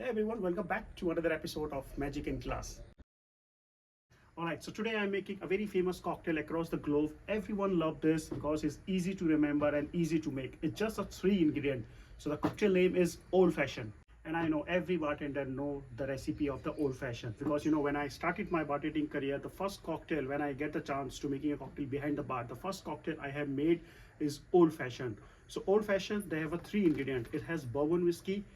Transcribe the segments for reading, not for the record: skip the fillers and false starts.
Hey everyone, welcome back to another episode of Magic in Glass. Alright, so today I'm making a very famous cocktail across the globe. Everyone loves this because it's easy to remember and easy to make. It's just a 3 ingredient. So the cocktail name is Old Fashioned. And I know every bartender know the recipe of the Old Fashioned because when I started my bartending career, the first cocktail, when I get the chance to making a cocktail behind the bar, the first cocktail I have made is Old Fashioned. So Old Fashioned, they have a 3 ingredient. It has bourbon whiskey,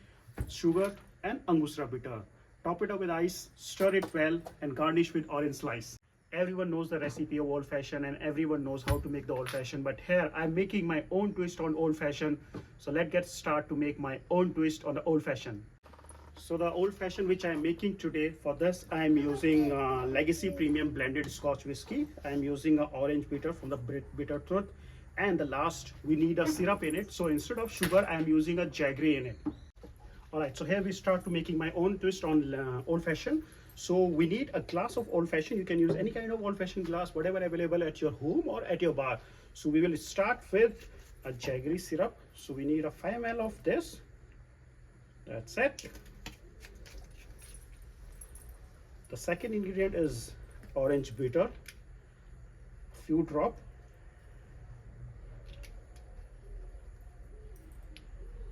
sugar and angostura bitter. Top it up with ice, stir it well and garnish with orange slice. Everyone knows the recipe of Old Fashioned and everyone knows how to make the Old Fashioned, but here I'm making my own twist on Old Fashioned. So let's get started to make my own twist on the Old Fashioned. So the Old Fashioned which I'm making today, for this I'm using Legacy Premium Blended Scotch Whiskey. I'm using an orange bitter from the Bitter Truth, and the last we need a syrup in it. So instead of sugar I'm using a Jaggery in it. Alright, so here we start to making my own twist on Old Fashioned. So we need a glass of Old Fashioned. You can use any kind of Old Fashioned glass, whatever available at your home or at your bar. So we will start with a Jaggery syrup. So we need a 5 ml of this. That's it. The second ingredient is orange bitter, few drop,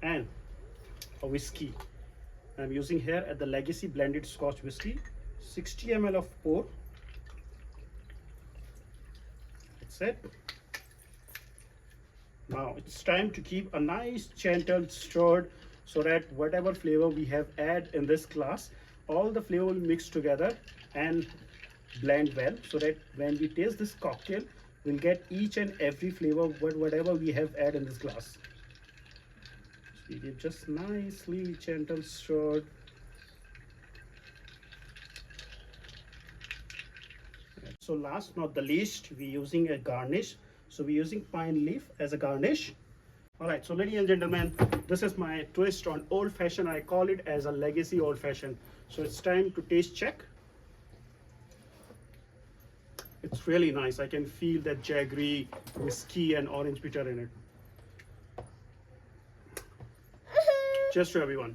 and a whiskey. I'm using here at the Legacy Blended Scotch Whiskey, 60 ml of pour. That's it. Now it's time to keep a nice gentle stirred so that whatever flavor we have add in this glass, all the flavor will mix together and blend well, so that when we taste this cocktail we'll get each and every flavor whatever we have add in this glass. So we give just nicely gentle stirred. So last not the least, we're using a garnish. So we're using pine leaf as a garnish. Alright, so ladies and gentlemen, this is my twist on Old Fashioned. I call it as a Legacy Old Fashioned. So it's time to taste check. It's really nice. I can feel that Jaggery, whiskey and orange bitter in it. Cheers to everyone.